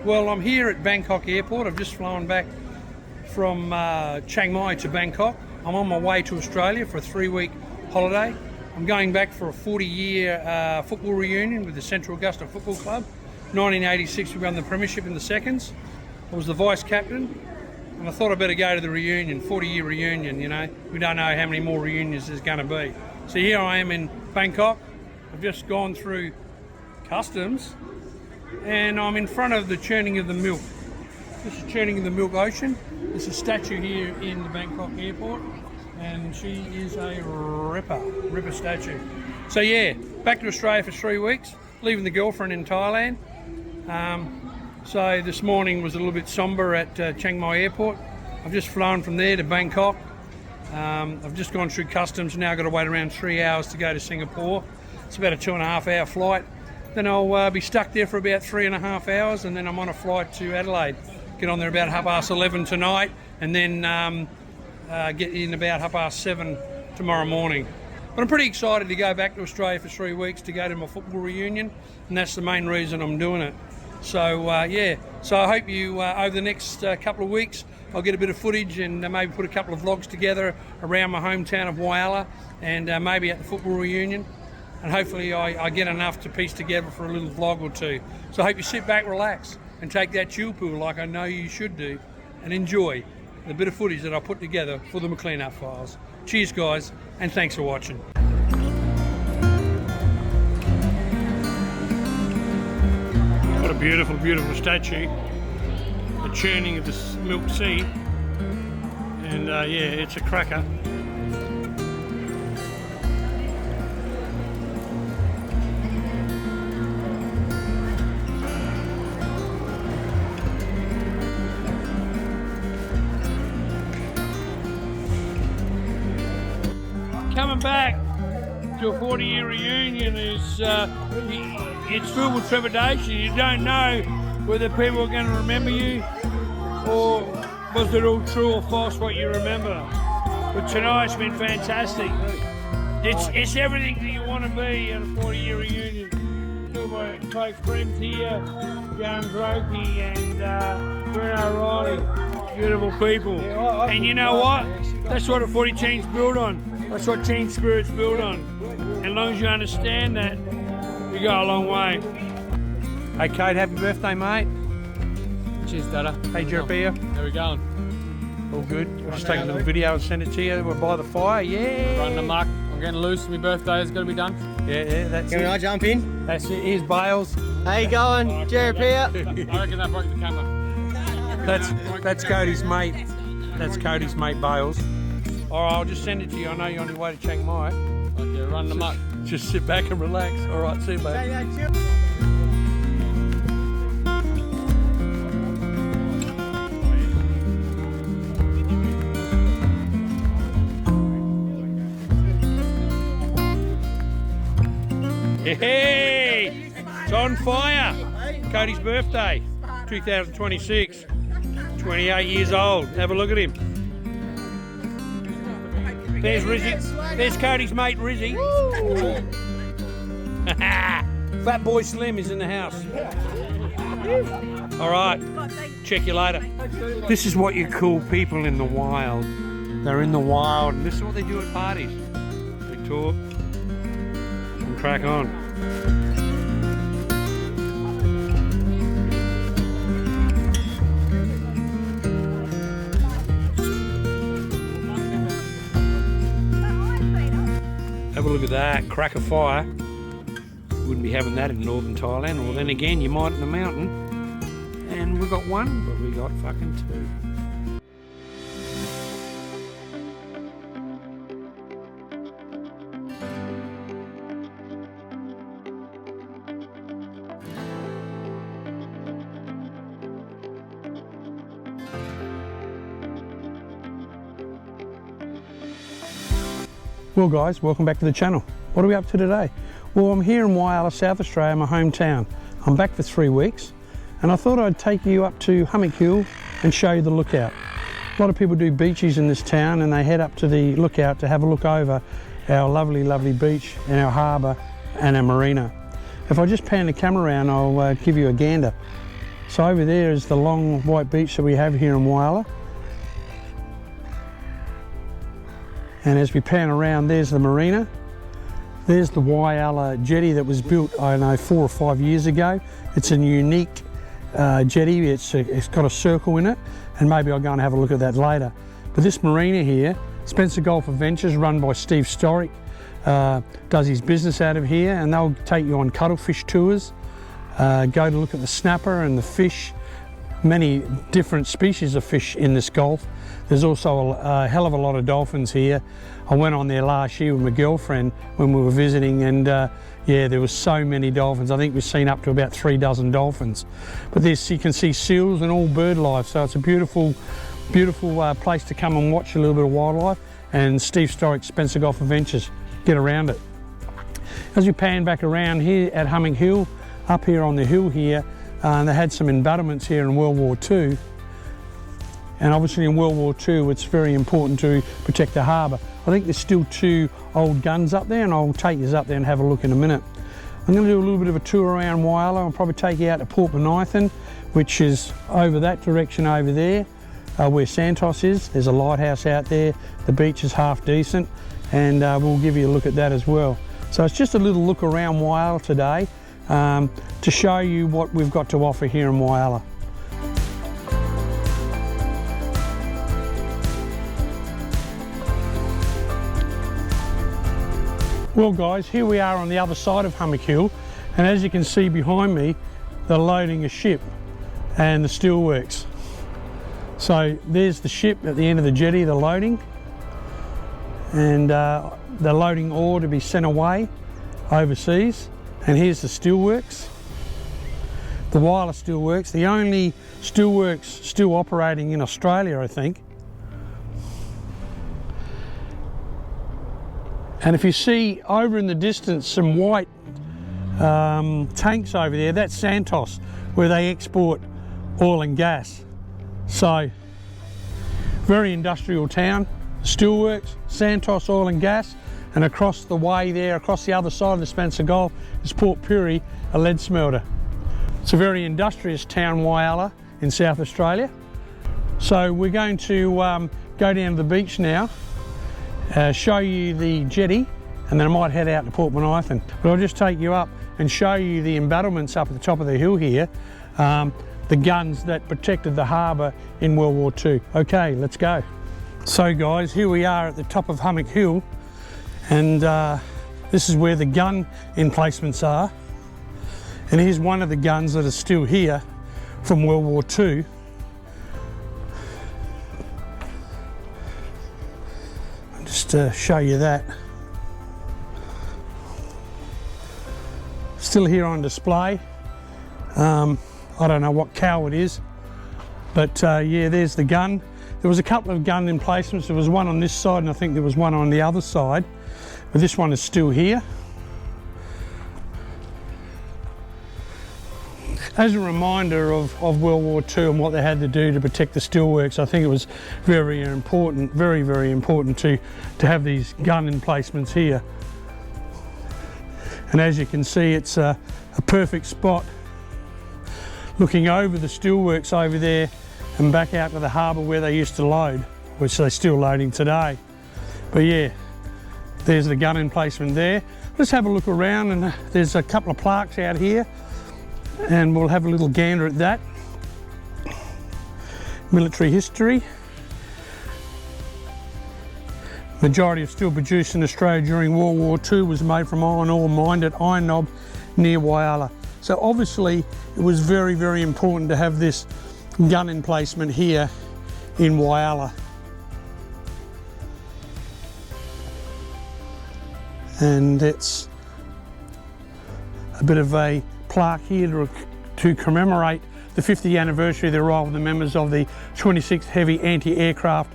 Well, I'm here at Bangkok Airport. I've just flown back from Chiang Mai to Bangkok. I'm on my way to Australia for a 3-week holiday. I'm going back for a 40-year football reunion with the Central Augusta Football Club. 1986 we won the Premiership in the Seconds. I was the vice captain and I thought I'd better go to the reunion, 40-year reunion, you know. We don't know how many more reunions there's going to be. So here I am in Bangkok. I've just gone through customs and I'm in front of the churning of the milk. This is churning of the milk ocean. There's a statue here in the Bangkok airport and she is a ripper statue. So yeah, back to Australia for 3 weeks, leaving the girlfriend in Thailand. So this morning was a little bit somber at Chiang Mai airport. I've just flown from there to Bangkok. I've just gone through customs, now I've got to wait around 3 hours to go to Singapore. It's about a 2.5 hour flight. Then I'll be stuck there for about 3.5 hours and then I'm on a flight to Adelaide. Get on there about 11:30 tonight and then get in about 7:30 tomorrow morning. But I'm pretty excited to go back to Australia for 3 weeks to go to my football reunion and that's the main reason I'm doing it. So yeah, so I hope you over the next couple of weeks I'll get a bit of footage and maybe put a couple of vlogs together around my hometown of Whyalla and maybe at the football reunion. And hopefully I get enough to piece together for a little vlog or two. So I hope you sit back, relax and take that chill pill like I know you should do and enjoy the bit of footage that I put together for the McLean files. Cheers guys and thanks for watching. What a beautiful, beautiful statue. The churning of the milk sea. And yeah, it's a cracker. Coming back to a 40-year reunion is it's filled with trepidation. You don't know whether people are going to remember you or was it all true or false what you remember. But tonight's been fantastic. It's everything that you want to be at a 40-year reunion. Still my close friends here, James Roki and Bruno Riley, beautiful people. And you know what? That's what a 40 team's built on. That's what team spirit's built on. And as long as you understand that, you go a long way. Hey Cody, happy birthday mate. Cheers Dada. Hey Jerapia. How we going? All good. We'll just take a little video and send it to you. We're by the fire, yeah. Running amok. I'm getting loose. My birthday has got to be done. Yeah, that's Can it. I jump in? That's it. Here's Bales. How you going, Jerapia? I reckon that broke the camera. That's Cody's mate. That's Cody's mate Bales. Alright, I'll just send it to you. I know you're on your way to Chiang Mai. Okay, running amok. Just sit back and relax. Alright, see you mate. Hey! It's on fire! Cody's birthday, 2026. 28 years old. Have a look at him. There's Rizzy. There's Cody's mate Rizzy. Fat Boy Slim is in the house. Alright, check you later. This is what you call people in the wild. They're in the wild and this is what they do at parties. They talk and crack on. Have a look at that, crack a fire. Wouldn't be having that in northern Thailand. Well then again, you might in the mountain. And we got one, but we got fucking two. Well guys, welcome back to the channel. What are we up to today? Well, I'm here in Whyalla, South Australia, my hometown. I'm back for 3 weeks and I thought I'd take you up to Hummock Hill and show you the lookout. A lot of people do beaches in this town and they head up to the lookout to have a look over our lovely, lovely beach and our harbour and our marina. If I just pan the camera around, I'll give you a gander. So over there is the long white beach that we have here in Whyalla. And as we pan around, there's the Marina. There's the Whyalla jetty that was built, I don't know, 4 or 5 years ago. It's a unique jetty. It's got a circle in it, and maybe I'll go and have a look at that later. But this marina here, Spencer Golf Adventures, run by Steve Storick, does his business out of here, and they'll take you on cuttlefish tours, go to look at the snapper and the fish, many different species of fish in this gulf. There's also a hell of a lot of dolphins here. I went on there last year with my girlfriend when we were visiting, and yeah, there was so many dolphins. I think we've seen up to about 3 dozen dolphins. But this, you can see seals and all bird life, so it's a beautiful, beautiful place to come and watch a little bit of wildlife. And Steve Storick, Spencer Golf Adventures, get around it. As we pan back around here at Hummock Hill, up here on the hill here, they had some embattlements here in World War II. And obviously in World War II, it's very important to protect the harbour. I think there's still 2 old guns up there, and I'll take you up there and have a look in a minute. I'm going to do a little bit of a tour around Whyalla. I'll probably take you out to Port Bonython, which is over that direction over there, where Santos is. There's a lighthouse out there. The beach is half decent, and we'll give you a look at that as well. So it's just a little look around Whyalla today to show you what we've got to offer here in Whyalla. Well guys, here we are on the other side of Hummock Hill, and as you can see behind me, they're loading a ship and the steelworks. So there's the ship at the end of the jetty, they're loading, and they're loading ore to be sent away overseas. And here's the steelworks, the Whyalla steelworks, the only steelworks still operating in Australia, I think. And if you see over in the distance some white tanks over there, that's Santos, where they export oil and gas. So, very industrial town, steelworks, Santos oil and gas, and across the way there, across the other side of the Spencer Gulf, is Port Pirie, a lead smelter. It's a very industrious town, Whyalla, in South Australia. So we're going to go down to the beach now, show you the jetty, and then I might head out to Port Bonython. But I'll just take you up and show you the embattlements up at the top of the hill here, the guns that protected the harbour in World War II. Okay, let's go. So guys, here we are at the top of Hummock Hill, and this is where the gun emplacements are. And here's one of the guns that are still here from World War II. Just to show you that. Still here on display. I don't know what cow it is, but yeah, there's the gun. There was a couple of gun emplacements. There was one on this side, and I think there was one on the other side, but this one is still here. As a reminder of World War II and what they had to do to protect the steelworks, I think it was very important, very important to have these gun emplacements here. And as you can see, it's a perfect spot looking over the steelworks over there and back out to the harbour where they used to load, which they're still loading today. But yeah, there's the gun emplacement there. Let's have a look around, and there's a couple of plaques out here, and we'll have a little gander at that. Military history. Majority of steel produced in Australia during World War II was made from iron ore mined at Iron Knob near Whyalla. So obviously it was very important to have this gun emplacement here in Whyalla. And it's a bit of a plaque here to commemorate the 50th anniversary of the arrival of the members of the 26th Heavy Anti-Aircraft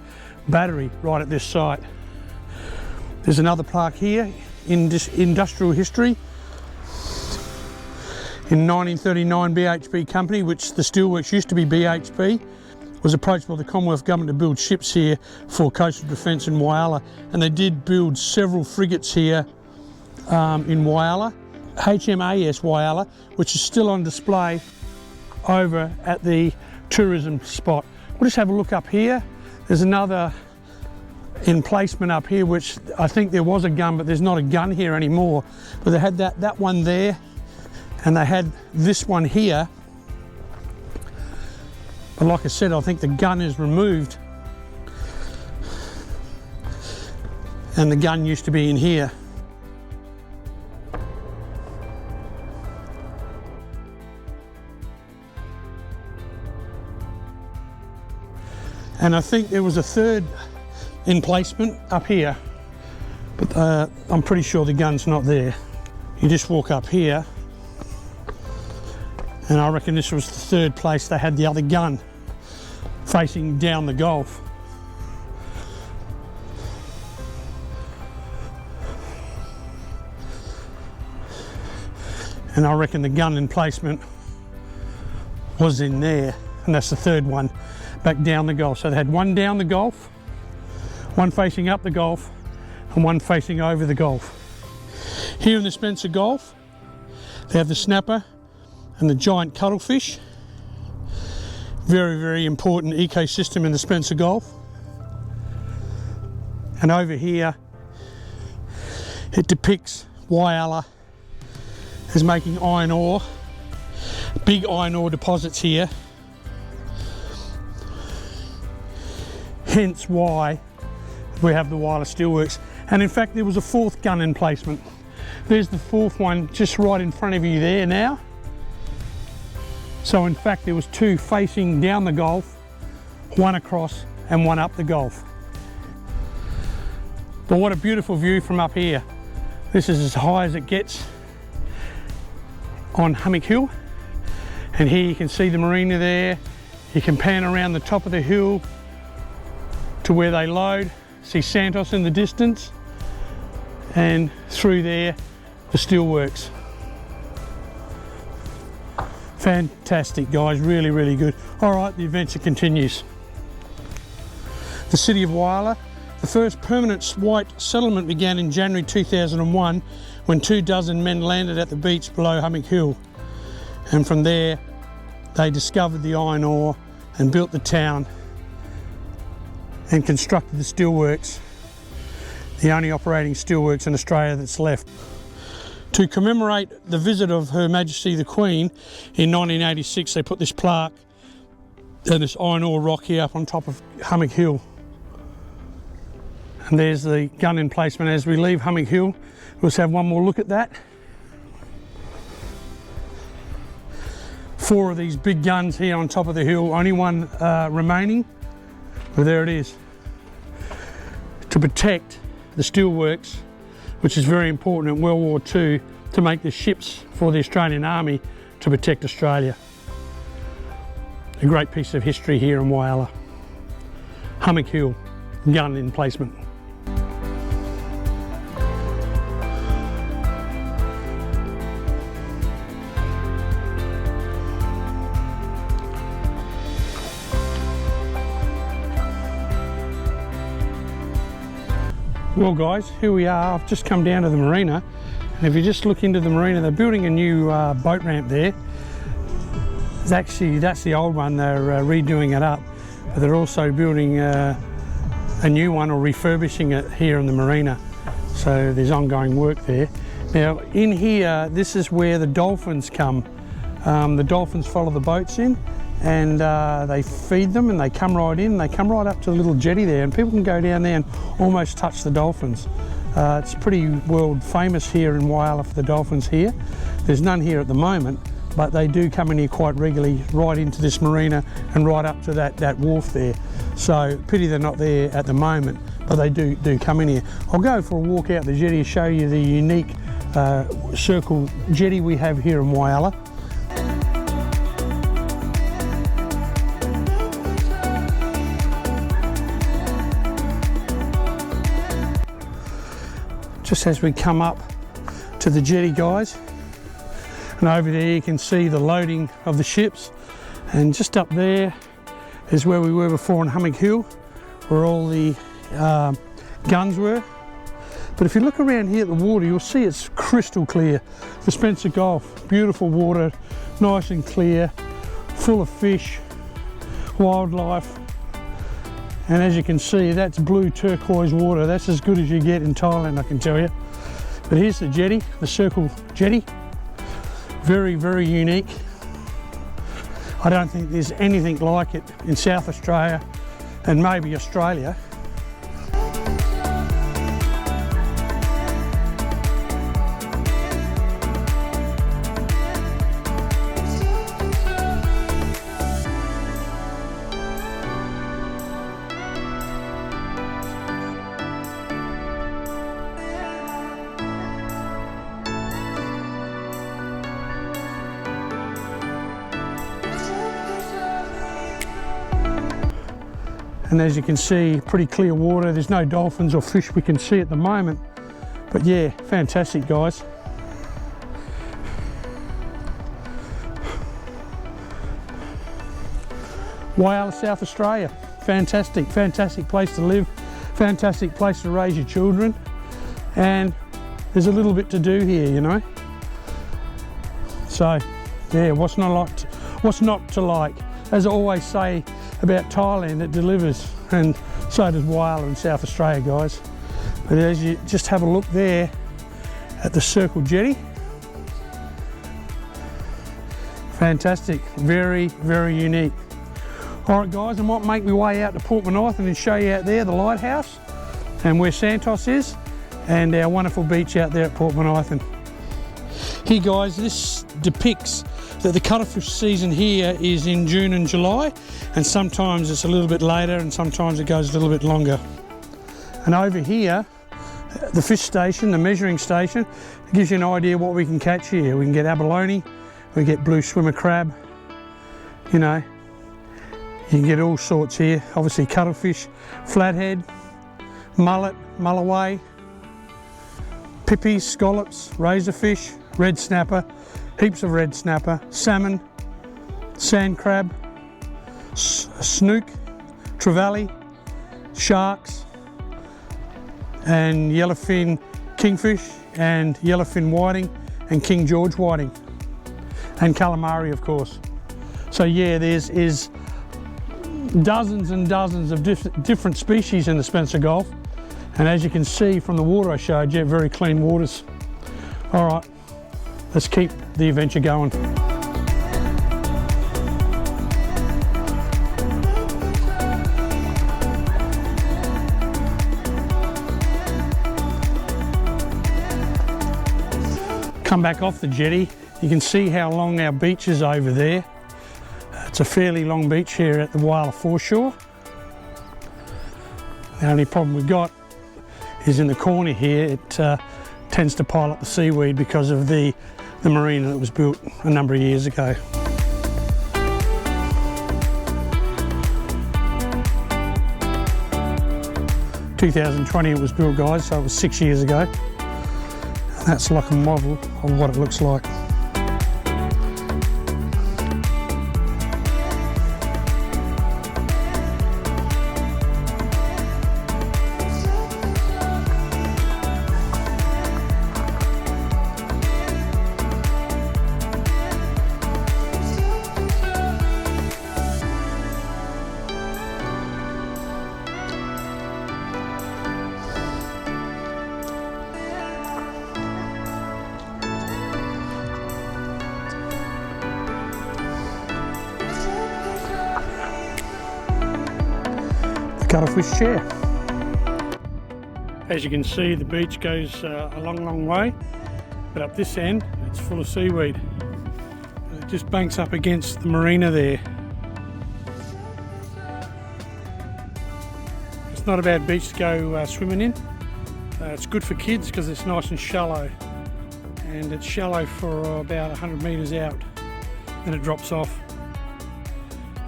Battery right at this site. There's another plaque here in industrial history. In 1939, BHP Company, which the steelworks used to be BHP, was approached by the Commonwealth Government to build ships here for coastal defence in Whyalla, and they did build several frigates here in Whyalla. HMAS Whyalla, which is still on display over at the tourism spot. We'll just have a look up here. There's another emplacement up here, which I think there was a gun, but there's not a gun here anymore. But they had that one there, and they had this one here. But like I said, I think the gun is removed. And the gun used to be in here. And I think there was a third emplacement up here, but I'm pretty sure the gun's not there. You just walk up here, and I reckon this was the third place they had the other gun, facing down the Gulf. And I reckon the gun emplacement was in there, and that's the third one back down the Gulf. So they had one down the Gulf, one facing up the Gulf, and one facing over the Gulf. Here in the Spencer Gulf, they have the snapper and the giant cuttlefish. Very, very important ecosystem in the Spencer Gulf. And over here, it depicts Whyalla as making iron ore, big iron ore deposits here. Hence why we have the Whyalla Steelworks. And in fact, there was a fourth gun emplacement. There's the fourth one just right in front of you there now. So in fact, there was two facing down the Gulf, one across and one up the Gulf. But what a beautiful view from up here. This is as high as it gets on Hummock Hill. And here you can see the marina there. You can pan around the top of the hill to where they load, see Santos in the distance, and through there, the steelworks. Fantastic, guys, really, really good. All right, the adventure continues. The city of Whyalla. The first permanent white settlement began in January 2001 when 24 men landed at the beach below Hummock Hill. And from there, they discovered the iron ore and built the town and constructed the steelworks, the only operating steelworks in Australia that's left. To commemorate the visit of Her Majesty the Queen in 1986, they put this plaque and this iron ore rock here up on top of Hummock Hill. And there's the gun emplacement. As we leave Hummock Hill, we'll just have one more look at that. 4 of these big guns here on top of the hill, only one remaining, but there it is. To protect the steelworks, which is very important in World War II, to make the ships for the Australian Army to protect Australia. A great piece of history here in Whyalla. Hummock Hill, gun emplacement. Well guys, here we are. I've just come down to the marina, and if you just look into the marina, they're building a new boat ramp there. That's the old one. They're redoing it up, but they're also building a new one, or refurbishing it here in the marina. So there's ongoing work there. Now in here, this is where the dolphins come. The dolphins follow the boats in, and they feed them, and they come right in, and they come right up to the little jetty there, and people can go down there and almost touch the dolphins. It's pretty world famous here in Whyalla for the dolphins here. There's none here at the moment, but they do come in here quite regularly, right into this marina and right up to that wharf there. So pity they're not there at the moment, but they do come in here. I'll go for a walk out the jetty to show you the unique circle jetty we have here in Whyalla. Just as we come up to the jetty, guys, and over there you can see the loading of the ships, and just up there is where we were before on Hummock Hill, where all the guns were. But if you look around here at the water, you'll see it's crystal clear. The Spencer Gulf, beautiful water, nice and clear, full of fish, wildlife, and as you can see, that's blue turquoise water. That's as good as you get in Thailand, I can tell you. But here's the jetty, the circle jetty. Very, very unique. I don't think there's anything like it in South Australia and maybe Australia. And as you can see, pretty clear water. There's no dolphins or fish we can see at the moment. But yeah, fantastic, guys. Whyalla, South Australia. Fantastic, fantastic place to live. Fantastic place to raise your children. And there's a little bit to do here, you know. So yeah, what's not to like? As I always say about Thailand, it delivers, and so does Whyalla in South Australia, guys. But as you just have a look there at the circle jetty, fantastic, very, very unique. All right, guys, I might make my way out to Port Bonython and show you out there the lighthouse and where Santos is, and our wonderful beach out there at Port Bonython. Here, guys, this depicts that the cuttlefish season here is in June and July, and sometimes it's a little bit later and sometimes it goes a little bit longer. And over here, the fish station, the measuring station, gives you an idea what we can catch here. We can get abalone, we get blue swimmer crab, you know, you can get all sorts here. Obviously cuttlefish, flathead, mullet, mulloway, pippies, scallops, razorfish, red snapper, heaps of red snapper, salmon, sand crab, snook, trevally, sharks, and yellowfin kingfish, and yellowfin whiting, and King George whiting, and calamari, of course. So yeah, there's dozens and dozens of different species in the Spencer Gulf, and as you can see from the water I showed you, very clean waters. All right, let's keep the adventure going. Come back off the jetty, you can see how long our beach is over there. It's a fairly long beach here at the Whyalla foreshore. The only problem we've got is in the corner here, it tends to pile up the seaweed because of the marina that was built a number of years ago. In 2020 it was built, guys, so it was 6 years ago. And that's like a model of what it looks like. Cuttlefish chair. As you can see, the beach goes a long way, but up this end it's full of seaweed. It just banks up against the marina there. It's not a bad beach to go swimming in. It's good for kids because it's nice and shallow, and it's shallow for about 100 metres out, then it drops off.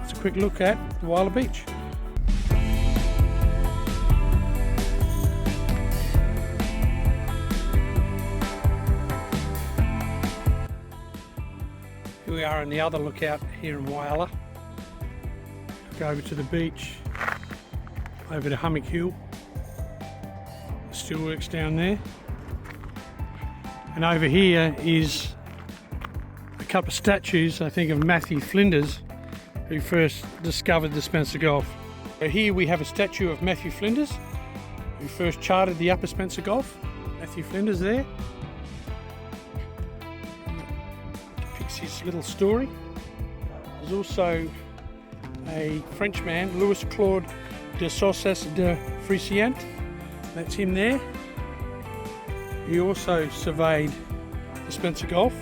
It's a quick look at the Whyalla beach. Here we are on the other lookout here in Whyalla. Go over to the beach, over to Hummock Hill. The steelworks down there. And over here is a couple of statues, I think, of Matthew Flinders, who first discovered the Spencer Gulf. So here we have a statue of Matthew Flinders, who first charted the Upper Spencer Gulf. Matthew Flinders there. Depicts his little story. There's also a Frenchman, Louis Claude de Saussas de Frisiant. That's him there. He also surveyed the Spencer Gulf.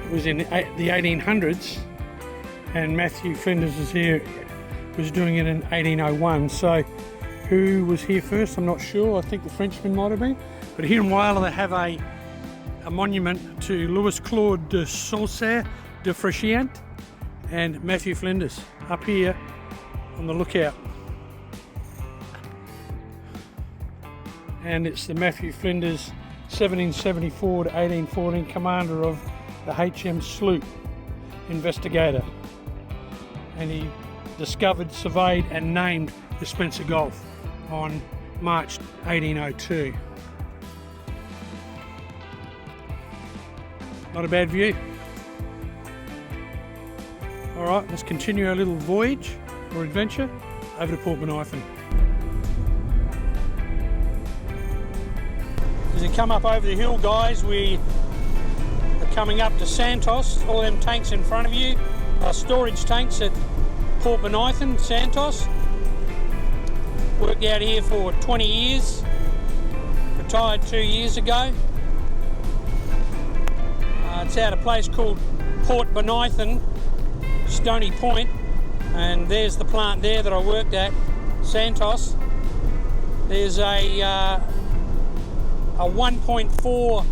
It was in the 1800s, and Matthew Flinders was doing it in 1801. So who was here first? I'm not sure. I think the Frenchman might have been. But here in Whyalla they have a monument to Louis Claude de Saussas de Frisiant and Matthew Flinders up here on the lookout. And it's the Matthew Flinders, 1774 to 1814, commander of the HM sloop Investigator. And he discovered, surveyed and named the Spencer Gulf on March 1802. Not a bad view. Alright, let's continue our little voyage or adventure over to Port Bonython. As you come up over the hill, guys, we are coming up to Santos. All them tanks in front of you are storage tanks at Port Bonython, Santos. Worked out here for 20 years, retired 2 years ago. It's out a place called Port Bonython, Stony Point, and there's the plant there that I worked at, Santos. There's a 1.4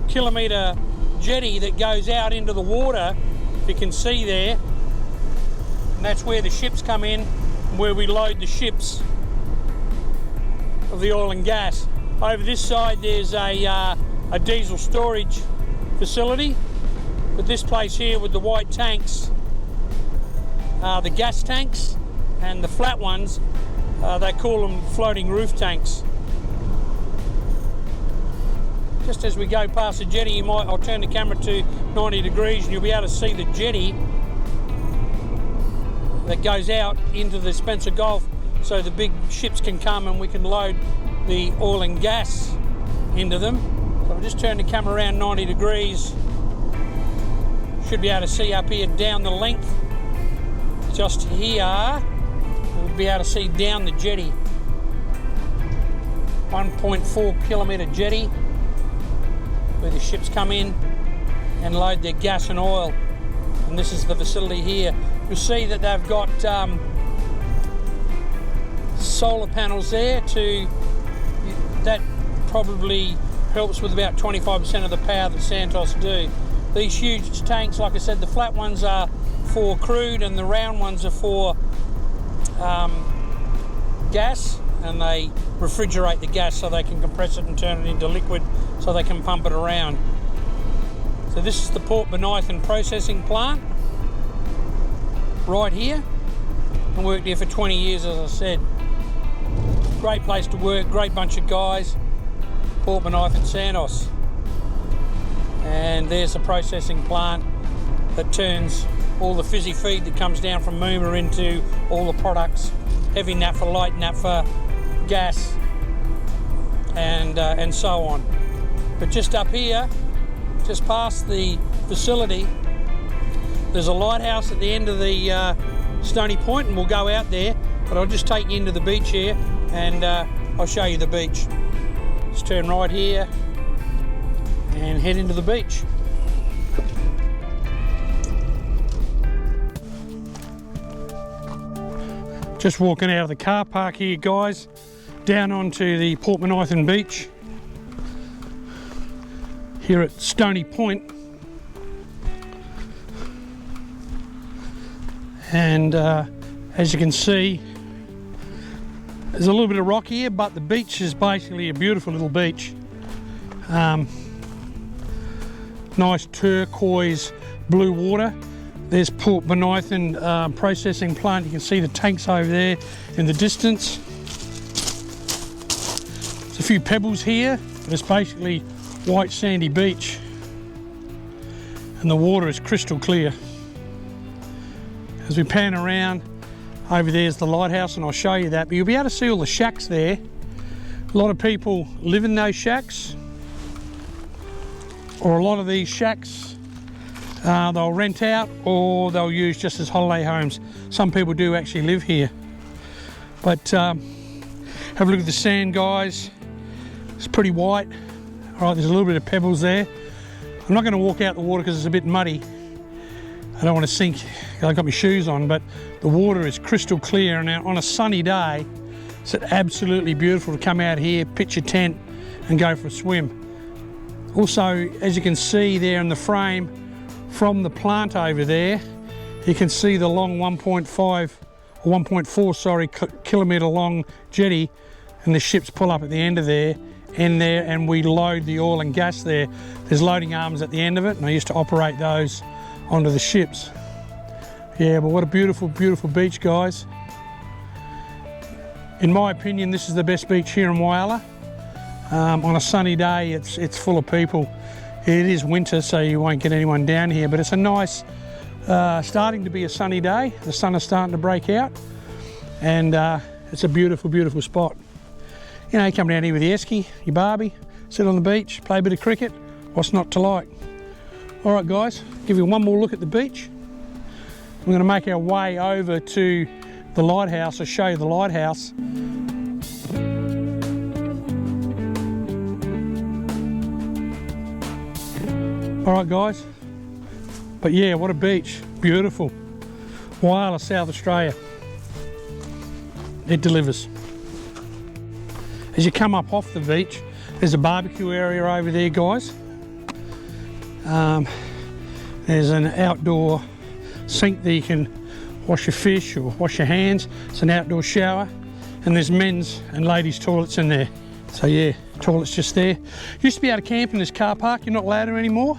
kilometre jetty that goes out into the water, if you can see there, and that's where the ships come in, where we load the ships of the oil and gas. Over this side there's a diesel storage facility, but this place here with the white tanks, the gas tanks, and the flat ones, they call them floating roof tanks. Just as we go past the jetty, I'll turn the camera to 90 degrees and you'll be able to see the jetty that goes out into the Spencer Gulf, so the big ships can come and we can load the oil and gas into them. So I'll just turn the camera around 90 degrees. Should be able to see up here down the length. Just here, we'll be able to see down the jetty. 1.4 kilometre jetty, where the ships come in and load their gas and oil. And this is the facility here. You'll see that they've got solar panels there that probably helps with about 25% of the power that Santos do. These huge tanks, like I said, the flat ones are for crude and the round ones are for gas, and they refrigerate the gas so they can compress it and turn it into liquid so they can pump it around. So this is the Port Bonython processing plant right here. I worked here for 20 years, as I said. Great place to work, great bunch of guys. Port Bonython, Santos. And there's the processing plant that turns all the fizzy feed that comes down from Mooma into all the products, heavy naphtha, light naphtha, gas, and so on. But just up here, just past the facility, there's a lighthouse at the end of the Stony Point, and we'll go out there, but I'll just take you into the beach here and I'll show you the beach. Just turn right here and head into the beach. Just walking out of the car park here, guys, down onto the Port Bonython beach here at Stony Point. And as you can see, there's a little bit of rock here, but the beach is basically a beautiful little beach. Nice turquoise blue water. There's Port Bonython processing plant. You can see the tanks over there in the distance. There's a few pebbles here but it's basically white sandy beach, and the water is crystal clear. As we pan around, over there's the lighthouse, and I'll show you that, but you'll be able to see all the shacks there. A lot of people live in those shacks, or a lot of these shacks they'll rent out or they'll use just as holiday homes. Some people do actually live here. But have a look at the sand, guys. It's pretty white. All right, there's a little bit of pebbles there. I'm not going to walk out the water because it's a bit muddy. I don't want to sink. I've got my shoes on, but the water is crystal clear, and on a sunny day it's absolutely beautiful to come out here, pitch a tent and go for a swim. Also, as you can see there in the frame from the plant over there, you can see the long 1.4 kilometre long jetty, and the ships pull up at the end of there, and we load the oil and gas there. There's loading arms at the end of it, and I used to operate those onto the ships. Yeah, but what a beautiful, beautiful beach, guys. In my opinion, this is the best beach here in Whyalla. On a sunny day, it's full of people. It is winter, so you won't get anyone down here, but it's a nice, starting to be a sunny day. The sun is starting to break out, and it's a beautiful, beautiful spot. You know, come down here with your esky, your barbie, sit on the beach, play a bit of cricket. What's not to like? All right, guys, give you one more look at the beach. We're going to make our way over to the lighthouse. I'll show you the lighthouse. All right, guys. But yeah, what a beach. Beautiful. Whyalla, South Australia. It delivers. As you come up off the beach, there's a barbecue area over there, guys. There's an outdoor sink that you can wash your fish or wash your hands. It's an outdoor shower, and there's men's and ladies' toilets in there. So yeah, toilets just there. Used to be able to camp in this car park. You're not allowed to anymore.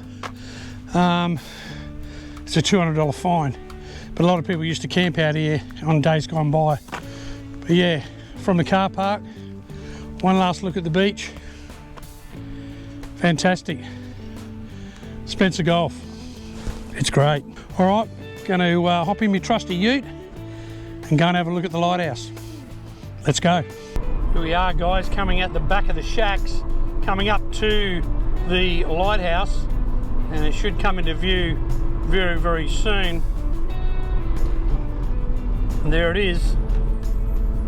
It's a $200 fine, but a lot of people used to camp out here on days gone by. But yeah, from the car park, one last look at the beach. Fantastic. Spencer Golf. It's great. All right, going to hop in my trusty ute and go and have a look at the lighthouse. Let's go. Here we are, guys, coming at the back of the shacks, coming up to the lighthouse, and it should come into view very, very soon. And there it is,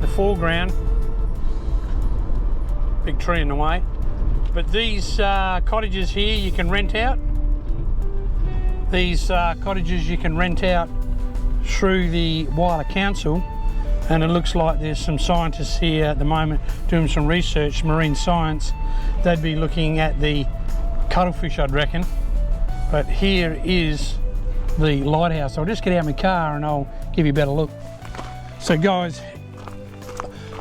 the foreground. Big tree in the way. But these cottages here you can rent out. These cottages you can rent out through the Whyalla Council, and it looks like there's some scientists here at the moment doing some research, marine science. They'd be looking at the cuttlefish, I'd reckon. But here is the lighthouse. I'll just get out my car and I'll give you a better look. So guys,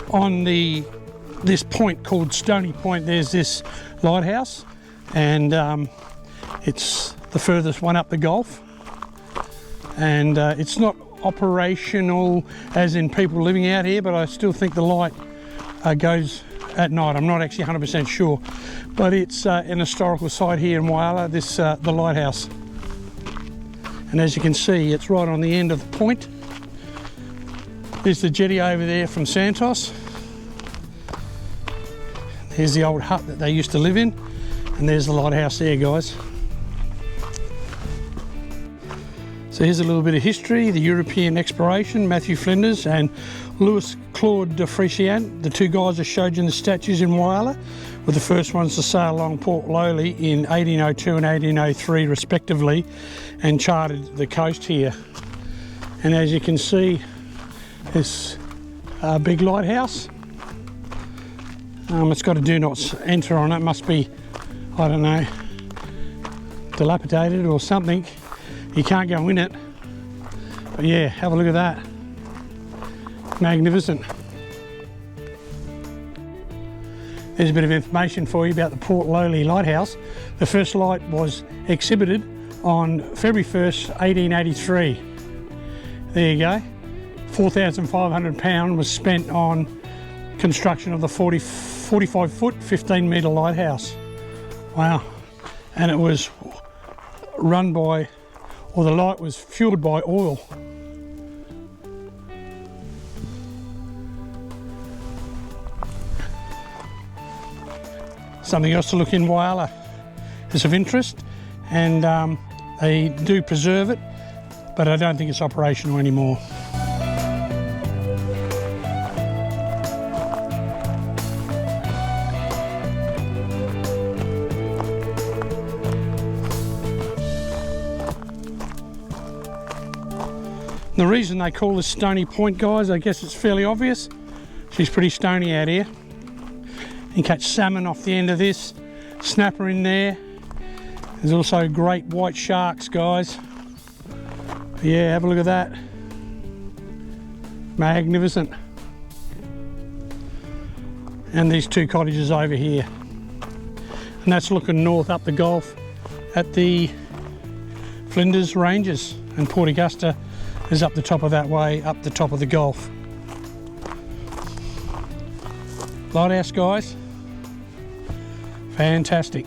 on this point called Stony Point, there's this lighthouse, and it's the furthest one up the Gulf, and it's not operational as in people living out here, but I still think the light goes at night. I'm not actually 100% sure, but it's an historical site here in Whyalla, this the lighthouse. And as you can see, it's right on the end of the point. There's the jetty over there from Santos. Here's the old hut that they used to live in, and there's the lighthouse there, guys. So here's a little bit of history. The European exploration, Matthew Flinders and Louis Claude de Frisian, the two guys I showed you in the statues in Whyalla, were the first ones to sail along Port Lowley in 1802 and 1803 respectively, and charted the coast here. And as you can see, this big lighthouse. It's got a do not enter on it. Must be, I don't know, dilapidated or something. You can't go in it. But yeah, have a look at that. Magnificent. There's a bit of information for you about the Port Lowley Lighthouse. The first light was exhibited on February 1st, 1883. There you go. £4,500 was spent on construction of the 40 45 foot, 15 metre lighthouse. Wow. And it was run by, or the light was fueled by oil. Something else to look in Whyalla is of interest, and they do preserve it, but I don't think it's operational anymore. The reason they call this Stony Point, guys, I guess it's fairly obvious. She's pretty stony out here. You can catch salmon off the end of this, snapper in there. There's also great white sharks, guys. Yeah, have a look at that. Magnificent. And these two cottages over here. And that's looking north up the Gulf at the Flinders Ranges, and Port Augusta is up the top of that way, up the top of the Gulf. Lighthouse, guys. Fantastic.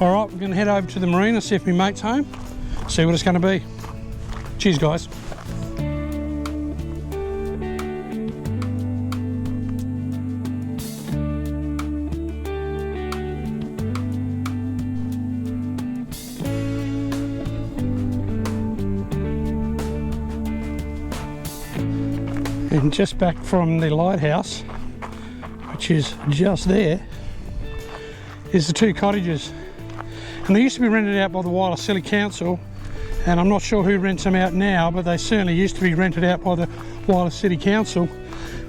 All right, we're going to head over to the Marina, see if my mate's home, see what it's going to be. Cheers, guys. And just back from the lighthouse, which is just there, is the two cottages. And they used to be rented out by the Whyalla City Council, and I'm not sure who rents them out now, but they certainly used to be rented out by the Whyalla City Council.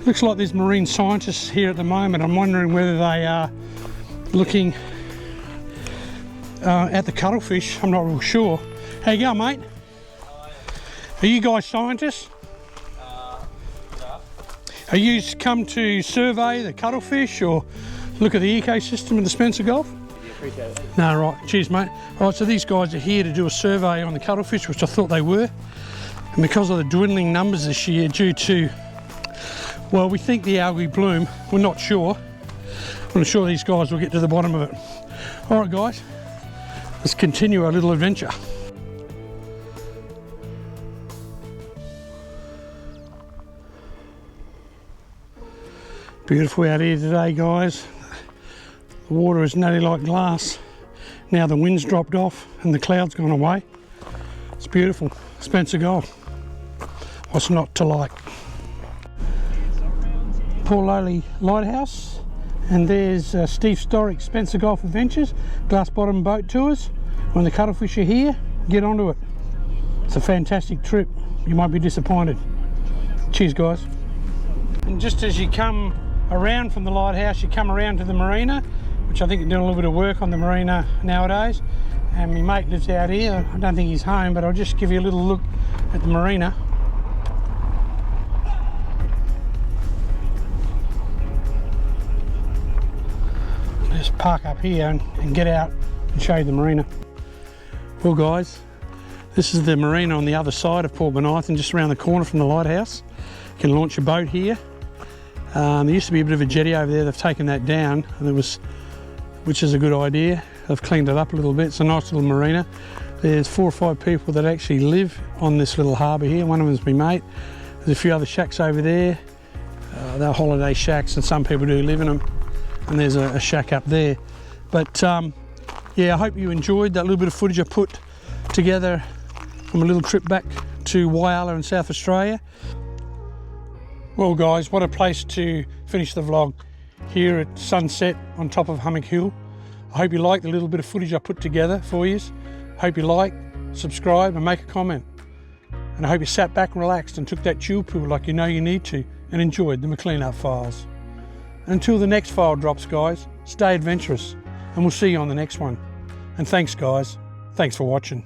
Looks like there's marine scientists here at the moment. I'm wondering whether they are looking at the cuttlefish. I'm not real sure. How you going, mate? Are you guys scientists? Are you come to survey the cuttlefish or look at the ecosystem of the Spencer Gulf? Yeah, appreciate it. No, right. Cheers, mate. Right, so these guys are here to do a survey on the cuttlefish, which I thought they were. And because of the dwindling numbers this year due to, well, we think the algae bloom. We're not sure. I'm sure these guys will get to the bottom of it. All right, guys. Let's continue our little adventure. Beautiful out here today, guys. The water is nearly like glass. Now the wind's dropped off and the cloud's gone away. It's beautiful. Spencer Gulf. What's not to like? Poor lowly Lighthouse. And there's Steve Storick Spencer Gulf Adventures, glass bottom boat tours. When the cuttlefish are here, get onto it. It's a fantastic trip. You might be disappointed. Cheers, guys. And just as you come around from the lighthouse, you come around to the marina, which I think they're doing a little bit of work on the marina nowadays. And my mate lives out here. I don't think he's home, but I'll just give you a little look at the marina. Just park up here and get out and show you the marina. Well, guys, this is the marina on the other side of Port Bonython, just around the corner from the lighthouse. You can launch your boat here. There used to be a bit of a jetty over there. They've taken that down, and which is a good idea. They've cleaned it up a little bit. It's a nice little marina. There's 4 or 5 people that actually live on this little harbour here. One of them's my mate. There's a few other shacks over there. They're holiday shacks, and some people do live in them. And there's a shack up there. But yeah, I hope you enjoyed that little bit of footage I put together from a little trip back to Whyalla in South Australia. Well, guys, what a place to finish the vlog here at sunset on top of Hummock Hill. I hope you liked the little bit of footage I put together for you. Hope you like, subscribe and make a comment. And I hope you sat back and relaxed and took that chill pill like you know you need to and enjoyed the McLean Up files. Until the next file drops, guys, stay adventurous and we'll see you on the next one. And thanks, guys. Thanks for watching.